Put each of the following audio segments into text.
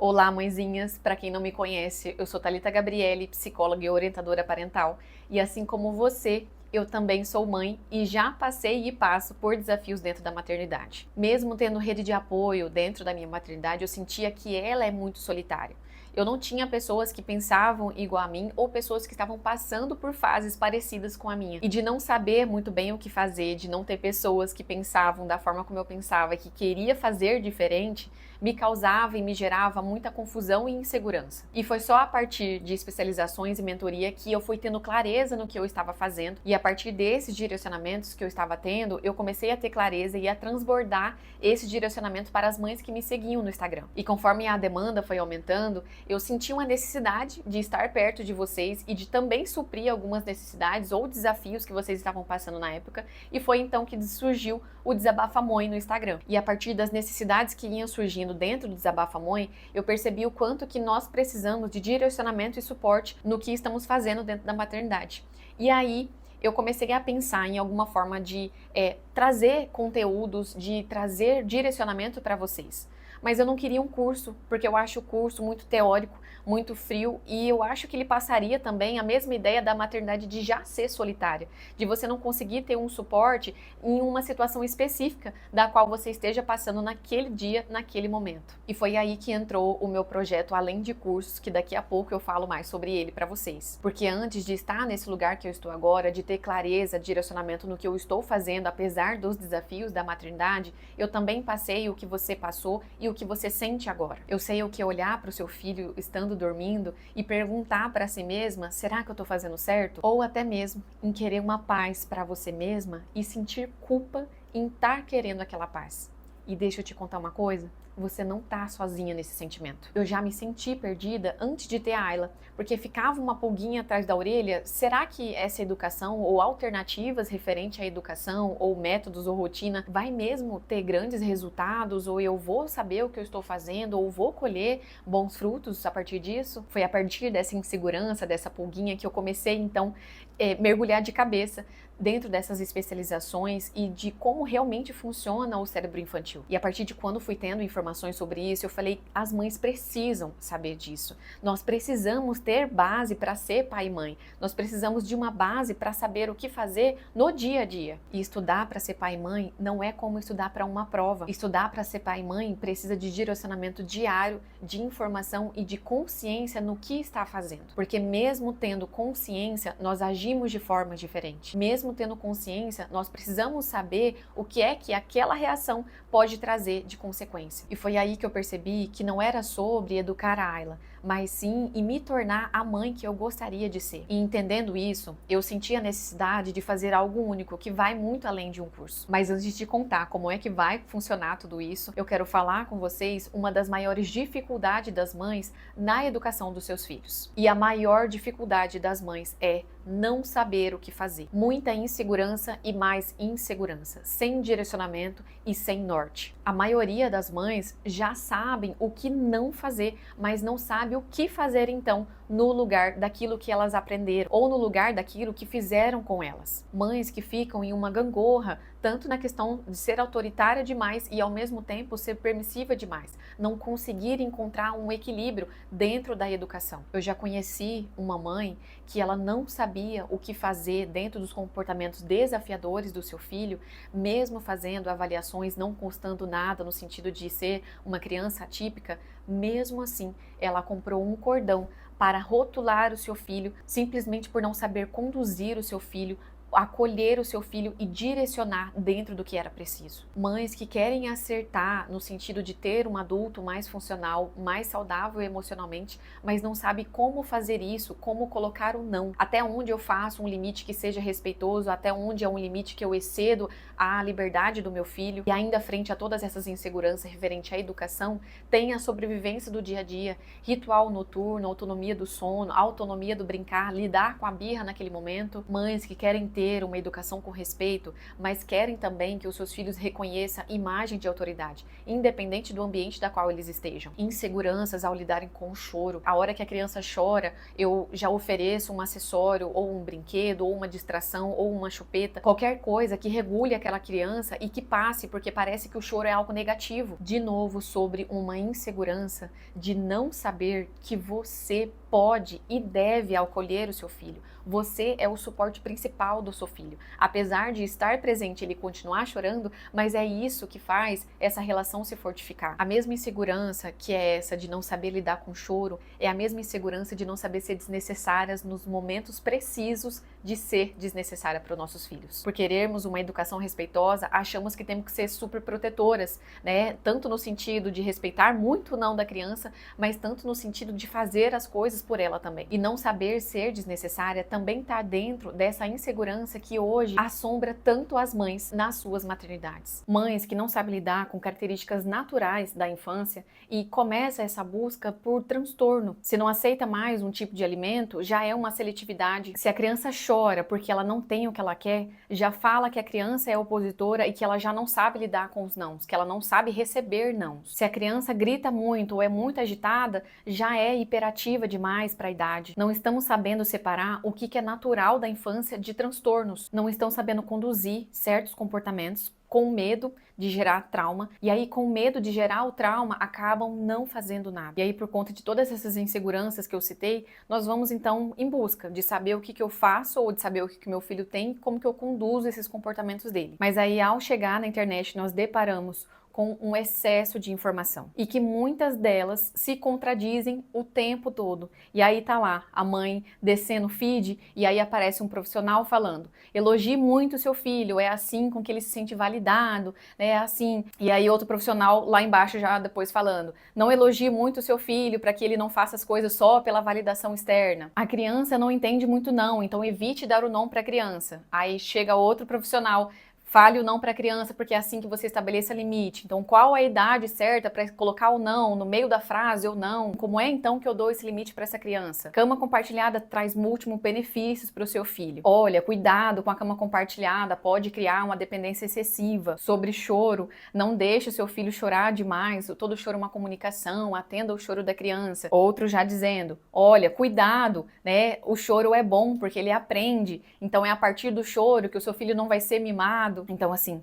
Olá, mãezinhas! Para quem não me conhece, eu sou Thalita Gabriele, psicóloga e orientadora parental. E assim como você, eu também sou mãe e já passei e passo por desafios dentro da maternidade. Mesmo tendo rede de apoio dentro da minha maternidade, eu sentia que ela é muito solitária. Eu não tinha pessoas que pensavam igual a mim ou pessoas que estavam passando por fases parecidas com a minha. E de não saber muito bem o que fazer, de não ter pessoas que pensavam da forma como eu pensava, que queria fazer diferente, me causava e me gerava muita confusão e insegurança. E foi só a partir de especializações e mentoria que eu fui tendo clareza no que eu estava fazendo, e a partir desses direcionamentos que eu estava tendo, eu comecei a ter clareza e a transbordar esse direcionamento para as mães que me seguiam no Instagram. E conforme a demanda foi aumentando, eu senti uma necessidade de estar perto de vocês e de também suprir algumas necessidades ou desafios que vocês estavam passando na época, e foi então que surgiu o Desabafa Mãe no Instagram. E a partir das necessidades que iam surgindo dentro do Desabafa Mãe, eu percebi o quanto que nós precisamos de direcionamento e suporte no que estamos fazendo dentro da maternidade. E aí, eu comecei a pensar em alguma forma de trazer conteúdos, de trazer direcionamento para vocês. Mas eu não queria um curso, porque eu acho o curso muito teórico, muito frio, e eu acho que ele passaria também a mesma ideia da maternidade de já ser solitária, de você não conseguir ter um suporte em uma situação específica da qual você esteja passando naquele dia, naquele momento. E foi aí que entrou o meu projeto Além de Cursos, que daqui a pouco eu falo mais sobre ele para vocês. Porque antes de estar nesse lugar que eu estou agora, de ter clareza, direcionamento no que eu estou fazendo, apesar dos desafios da maternidade, eu também passei o que você passou e o que você sente agora. Eu sei o que é olhar para o seu filho estando dormindo e perguntar para si mesma, será que eu estou fazendo certo? Ou até mesmo em querer uma paz para você mesma e sentir culpa em estar querendo aquela paz. E deixa eu te contar uma coisa, você não tá sozinha nesse sentimento. Eu já me senti perdida antes de ter a Ayla, porque ficava uma pulguinha atrás da orelha, será que essa educação ou alternativas referente à educação ou métodos ou rotina vai mesmo ter grandes resultados, ou eu vou saber o que eu estou fazendo, ou vou colher bons frutos a partir disso? Foi a partir dessa insegurança, dessa pulguinha que eu comecei então mergulhar de cabeça dentro dessas especializações e de como realmente funciona o cérebro infantil. E a partir de quando fui tendo informações sobre isso, eu falei, as mães precisam saber disso. Nós precisamos ter base para ser pai e mãe. Nós precisamos de uma base para saber o que fazer no dia a dia. E estudar para ser pai e mãe não é como estudar para uma prova. Estudar para ser pai e mãe precisa de direcionamento diário, de informação e de consciência no que está fazendo. Porque mesmo tendo consciência, nós agimos de forma diferente. Mesmo tendo consciência, nós precisamos saber o que é que aquela reação pode trazer de consequência. E foi aí que eu percebi que não era sobre educar a Ayla, mas sim em me tornar a mãe que eu gostaria de ser. E entendendo isso, eu senti a necessidade de fazer algo único, que vai muito além de um curso. Mas antes de contar como é que vai funcionar tudo isso, eu quero falar com vocês uma das maiores dificuldades das mães na educação dos seus filhos. E a maior dificuldade das mães é não saber o que fazer. Muita insegurança e mais insegurança, sem direcionamento e sem norte. A maioria das mães já sabem o que não fazer, mas não sabe o que fazer então no lugar daquilo que elas aprenderam ou no lugar daquilo que fizeram com elas. Mães que ficam em uma gangorra, tanto na questão de ser autoritária demais e ao mesmo tempo ser permissiva demais, não conseguir encontrar um equilíbrio dentro da educação. Eu já conheci uma mãe que ela não sabia o que fazer dentro dos comportamentos desafiadores do seu filho, mesmo fazendo avaliações, não constando nada no sentido de ser uma criança atípica, mesmo assim ela comprou um cordão para rotular o seu filho, simplesmente por não saber conduzir o seu filho, acolher o seu filho e direcionar dentro do que era preciso. Mães que querem acertar no sentido de ter um adulto mais funcional, mais saudável emocionalmente, mas não sabe como fazer isso, como colocar o não. Até onde eu faço um limite que seja respeitoso, até onde é um limite que eu excedo a liberdade do meu filho. E ainda frente a todas essas inseguranças referente à educação, tem a sobrevivência do dia a dia, ritual noturno, autonomia do sono, autonomia do brincar, lidar com a birra naquele momento. Mães que querem ter ter uma educação com respeito, mas querem também que os seus filhos reconheçam imagem de autoridade, independente do ambiente da qual eles estejam. Inseguranças ao lidarem com o choro. A hora que a criança chora, eu já ofereço um acessório, ou um brinquedo, ou uma distração, ou uma chupeta, qualquer coisa que regule aquela criança e que passe, porque parece que o choro é algo negativo. De novo, sobre uma insegurança de não saber que você pode e deve acolher o seu filho. Você é o suporte principal do seu filho. Apesar de estar presente e ele continuar chorando, mas é isso que faz essa relação se fortificar. A mesma insegurança que é essa de não saber lidar com o choro, é a mesma insegurança de não saber ser desnecessárias nos momentos precisos de ser desnecessária para os nossos filhos. Por querermos uma educação respeitosa, achamos que temos que ser super protetoras, né? Tanto no sentido de respeitar muito o não da criança, mas tanto no sentido de fazer as coisas por ela também. E não saber ser desnecessária também está dentro dessa insegurança que hoje assombra tanto as mães nas suas maternidades. Mães que não sabem lidar com características naturais da infância e começa essa busca por transtorno. Se não aceita mais um tipo de alimento, já é uma seletividade. Se a criança chora porque ela não tem o que ela quer, já fala que a criança é opositora e que ela já não sabe lidar com os nãos, que ela não sabe receber nãos. Se a criança grita muito ou é muito agitada, já é hiperativa demais para a idade. Não estamos sabendo separar o que é natural da infância de transtornos. Não estão sabendo conduzir certos comportamentos com medo de gerar trauma, e aí com medo de gerar o trauma acabam não fazendo nada. E aí por conta de todas essas inseguranças que eu citei, nós vamos então em busca de saber o que eu faço ou de saber o que meu filho tem, como que eu conduzo esses comportamentos dele. Mas aí ao chegar na internet nós deparamos com um excesso de informação e que muitas delas se contradizem o tempo todo. E aí tá lá a mãe descendo o feed e aí aparece um profissional falando: elogie muito o seu filho, é assim com que ele se sente validado, né? É assim. E aí outro profissional lá embaixo já depois falando: não elogie muito o seu filho para que ele não faça as coisas só pela validação externa. A criança não entende muito não, então evite dar o não para a criança. Aí chega outro profissional: fale o não para a criança, porque é assim que você estabeleça limite. Então, qual a idade certa para colocar o não no meio da frase ou não? Como é então que eu dou esse limite para essa criança? Cama compartilhada traz múltiplos benefícios para o seu filho. Olha, cuidado com a cama compartilhada, pode criar uma dependência excessiva. Sobre choro, não deixe o seu filho chorar demais. Todo choro é uma comunicação, atenda o choro da criança. Outro já dizendo: olha, cuidado, né? O choro é bom porque ele aprende. Então é a partir do choro que o seu filho não vai ser mimado. Então, assim,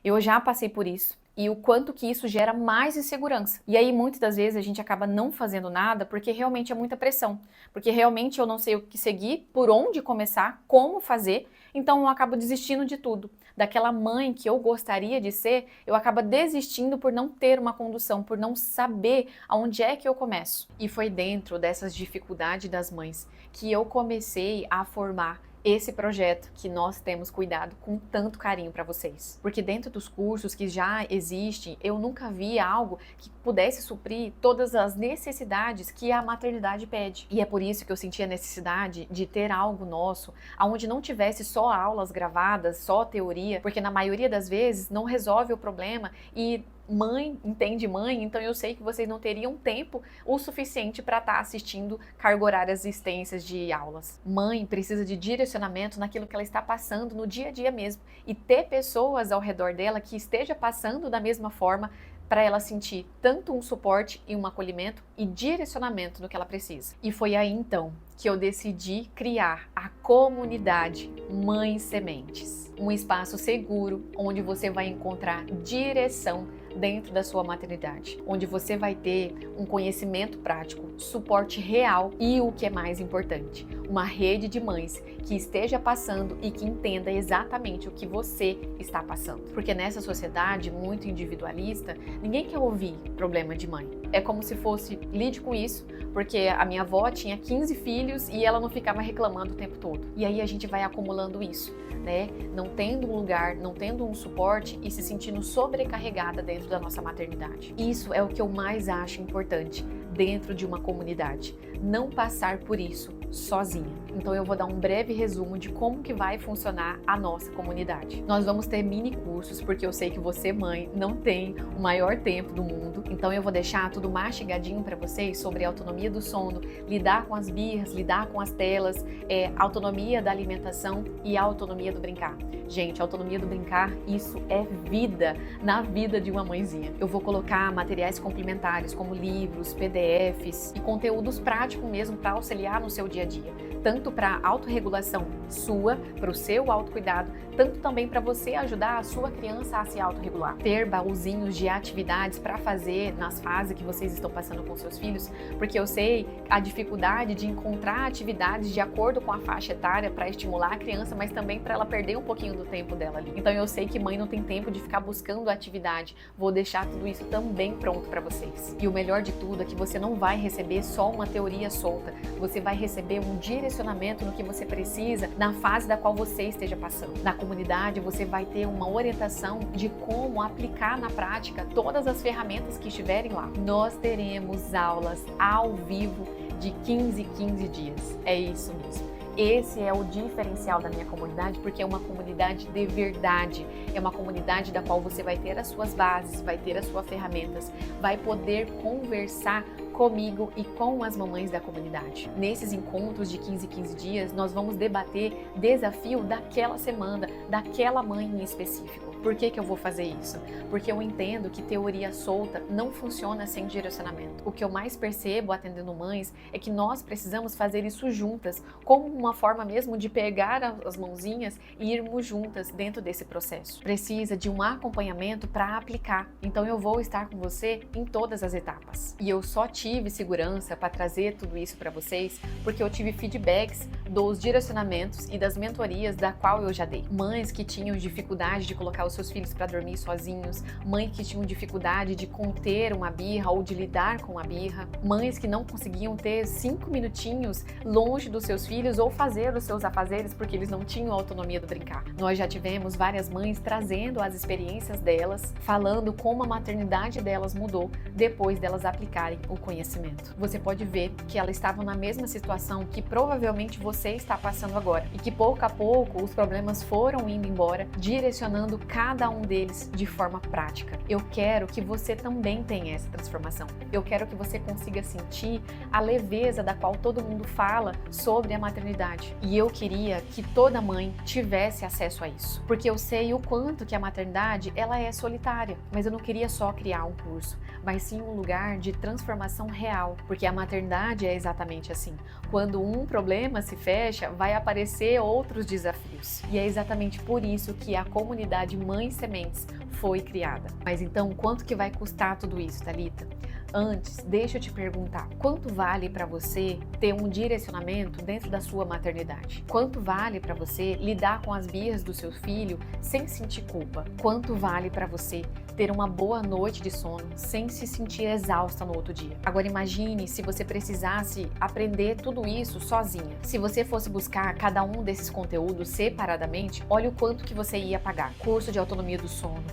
eu já passei por isso e o quanto que isso gera mais insegurança. E aí, muitas das vezes, a gente acaba não fazendo nada porque realmente é muita pressão. Porque realmente eu não sei o que seguir, por onde começar, como fazer, então eu acabo desistindo de tudo. Daquela mãe que eu gostaria de ser, eu acabo desistindo por não ter uma condução, por não saber aonde é que eu começo. E foi dentro dessas dificuldades das mães que eu comecei a formar esse projeto que nós temos cuidado com tanto carinho para vocês. Porque dentro dos cursos que já existem, eu nunca vi algo que pudesse suprir todas as necessidades que a maternidade pede. E é por isso que eu senti a necessidade de ter algo nosso, onde não tivesse só aulas gravadas, só teoria, porque na maioria das vezes não resolve o problema e mãe entende mãe, então eu sei que vocês não teriam tempo o suficiente para estar assistindo carga horárias extensas de aulas. Mãe precisa de direcionamento naquilo que ela está passando no dia a dia mesmo e ter pessoas ao redor dela que esteja passando da mesma forma para ela sentir tanto um suporte e um acolhimento e direcionamento no que ela precisa. E foi aí então que eu decidi criar a comunidade Mães Sementes, um espaço seguro onde você vai encontrar direção dentro da sua maternidade, onde você vai ter um conhecimento prático, suporte real e o que é mais importante, uma rede de mães que esteja passando e que entenda exatamente o que você está passando. Porque nessa sociedade muito individualista, ninguém quer ouvir problema de mãe. É como se fosse: lide com isso, porque a minha avó tinha 15 filhos e ela não ficava reclamando o tempo todo. E aí a gente vai acumulando isso, né? Não tendo um lugar, não tendo um suporte e se sentindo sobrecarregada dentro da nossa maternidade. Isso é o que eu mais acho importante dentro de uma comunidade. não passar por isso sozinha. Então eu vou dar um breve resumo de como que vai funcionar a nossa comunidade. Nós vamos ter mini cursos, porque eu sei que você, mãe, não tem o maior tempo do mundo. Então eu vou deixar tudo mastigadinho para vocês sobre a autonomia do sono, lidar com as birras, lidar com as telas, autonomia da alimentação e a autonomia do brincar. Gente, a autonomia do brincar, isso é vida na vida de uma mãezinha. Eu vou colocar materiais complementares como livros, PDFs e conteúdos práticos mesmo para auxiliar no seu dia a dia. Tanto para a autorregulação sua, para o seu autocuidado, tanto também para você ajudar a sua criança a se autorregular. Ter baúzinhos de atividades para fazer nas fases que vocês estão passando com seus filhos, porque eu sei a dificuldade de encontrar atividades de acordo com a faixa etária para estimular a criança, mas também para ela perder um pouquinho do tempo dela ali. Então eu sei que mãe não tem tempo de ficar buscando atividade. Vou deixar tudo isso também pronto para vocês. E o melhor de tudo é que você não vai receber só uma teoria solta, você vai receber um direcionamento no que você precisa na fase da qual você esteja passando. Na comunidade você vai ter uma orientação de como aplicar na prática todas as ferramentas que estiverem lá. Nós teremos aulas ao vivo de 15 dias. É isso mesmo. Esse é o diferencial da minha comunidade, porque é uma comunidade de verdade, é uma comunidade da qual você vai ter as suas bases, vai ter as suas ferramentas, vai poder conversar comigo e com as mamães da comunidade. Nesses encontros de 15 dias, nós vamos debater desafio daquela semana, daquela mãe em específico. Por que eu vou fazer isso? Porque eu entendo que teoria solta não funciona sem direcionamento. O que eu mais percebo atendendo mães é que nós precisamos fazer isso juntas, como uma forma mesmo de pegar as mãozinhas e irmos juntas dentro desse processo. Precisa de um acompanhamento para aplicar. Então eu vou estar com você em todas as etapas. E eu só tive segurança para trazer tudo isso para vocês porque eu tive feedbacks dos direcionamentos e das mentorias da qual eu já dei. Mães que tinham dificuldade de colocar os seus filhos para dormir sozinhos, mães que tinham dificuldade de conter uma birra ou de lidar com a birra, mães que não conseguiam ter 5 minutinhos longe dos seus filhos ou fazer os seus afazeres porque eles não tinham autonomia do brincar. Nós já tivemos várias mães trazendo as experiências delas, falando como a maternidade delas mudou depois delas aplicarem o conhecimento. Você pode ver que elas estavam na mesma situação que provavelmente você está passando agora e que pouco a pouco os problemas foram indo embora, direcionando cada um deles de forma prática. Eu quero que você também tenha essa transformação. Eu quero que você consiga sentir a leveza da qual todo mundo fala sobre a maternidade. E eu queria que toda mãe tivesse acesso a isso, porque eu sei o quanto que a maternidade ela é solitária, mas eu não queria só criar um curso, mas sim um lugar de transformação real, porque a maternidade é exatamente assim. Quando um problema se fecha, vai aparecer outros desafios. E é exatamente por isso que a comunidade Mães Sementes foi criada. Mas então, quanto que vai custar tudo isso, Thalita? Antes, deixa eu te perguntar, quanto vale para você ter um direcionamento dentro da sua maternidade? Quanto vale para você lidar com as birras do seu filho sem sentir culpa? Quanto vale para você ter uma boa noite de sono sem se sentir exausta no outro dia? Agora imagine se você precisasse aprender tudo isso sozinha. Se você fosse buscar cada um desses conteúdos separadamente, olha o quanto que você ia pagar. Curso de autonomia do sono,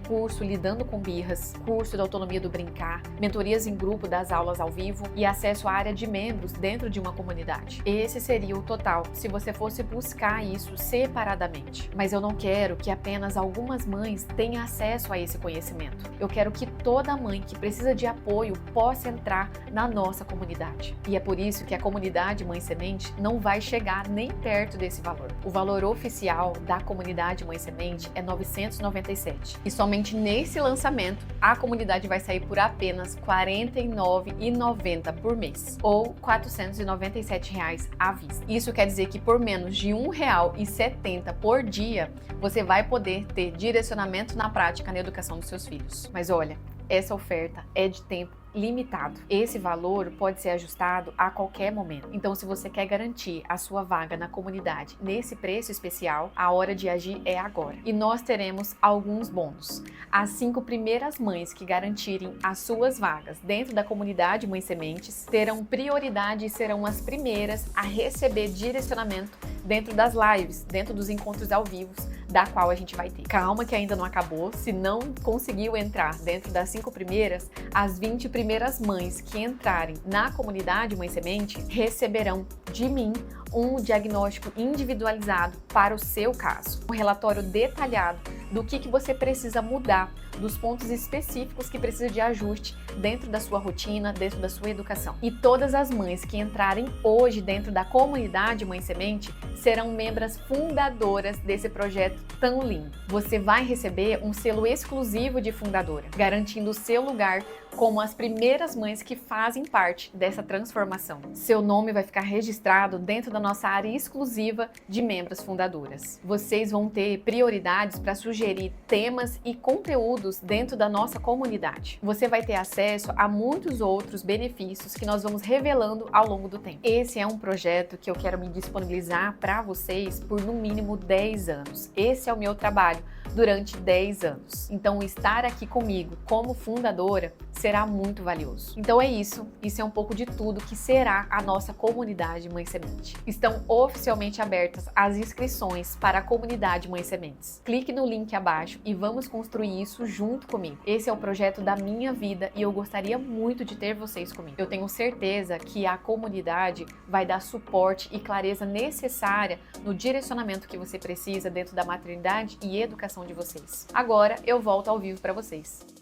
curso lidando com birras, curso da autonomia do brincar, mentorias em grupo das aulas ao vivo e acesso à área de membros dentro de uma comunidade. Esse seria o total se você fosse buscar isso separadamente. Mas eu não quero que apenas algumas mães tenham acesso a esse conhecimento. Eu quero que toda mãe que precisa de apoio possa entrar na nossa comunidade. E é por isso que a comunidade Mãe Semente não vai chegar nem perto desse valor. O valor oficial da comunidade Mãe Semente é R$ 997. E somente nesse lançamento, a comunidade vai sair por apenas R$ 49,90 por mês, ou R$ 497 à vista. Isso quer dizer que por menos de R$ 1,70 por dia, você vai poder ter direcionamento na prática na educação dos seus filhos. Mas olha, essa oferta é de tempo limitado. Esse valor pode ser ajustado a qualquer momento. Então, se você quer garantir a sua vaga na comunidade nesse preço especial, a hora de agir é agora. E nós teremos alguns bônus. As 5 primeiras mães que garantirem as suas vagas dentro da comunidade Mães Sementes terão prioridade e serão as primeiras a receber direcionamento dentro das lives, dentro dos encontros ao vivo da qual a gente vai ter. Calma que ainda não acabou, se não conseguiu entrar dentro das 5 primeiras, as 20 primeiras mães que entrarem na comunidade Mãe Semente receberão de mim um diagnóstico individualizado para o seu caso. Um relatório detalhado do que você precisa mudar, dos pontos específicos que precisa de ajuste dentro da sua rotina, dentro da sua educação. E todas as mães que entrarem hoje dentro da comunidade Mãe Semente serão membros fundadoras desse projeto tão lindo. Você vai receber um selo exclusivo de fundadora, garantindo o seu lugar como as primeiras mães que fazem parte dessa transformação. Seu nome vai ficar registrado dentro da nossa área exclusiva de membros fundadoras. Vocês vão ter prioridades para sugerir temas e conteúdos dentro da nossa comunidade. Você vai ter acesso a muitos outros benefícios que nós vamos revelando ao longo do tempo. Esse é um projeto que eu quero me disponibilizar para vocês por no mínimo 10 anos. Esse é o meu trabalho durante 10 anos. Então, estar aqui comigo como fundadora será muito valioso. Então é isso é um pouco de tudo que será a nossa comunidade Mãe Semente. Estão oficialmente abertas as inscrições para a comunidade Mãe Sementes. Clique no link abaixo e vamos construir isso junto comigo. Esse é o projeto da minha vida e eu gostaria muito de ter vocês comigo. Eu tenho certeza que a comunidade vai dar suporte e clareza necessária no direcionamento que você precisa dentro da maternidade e educação de vocês. Agora eu volto ao vivo para vocês.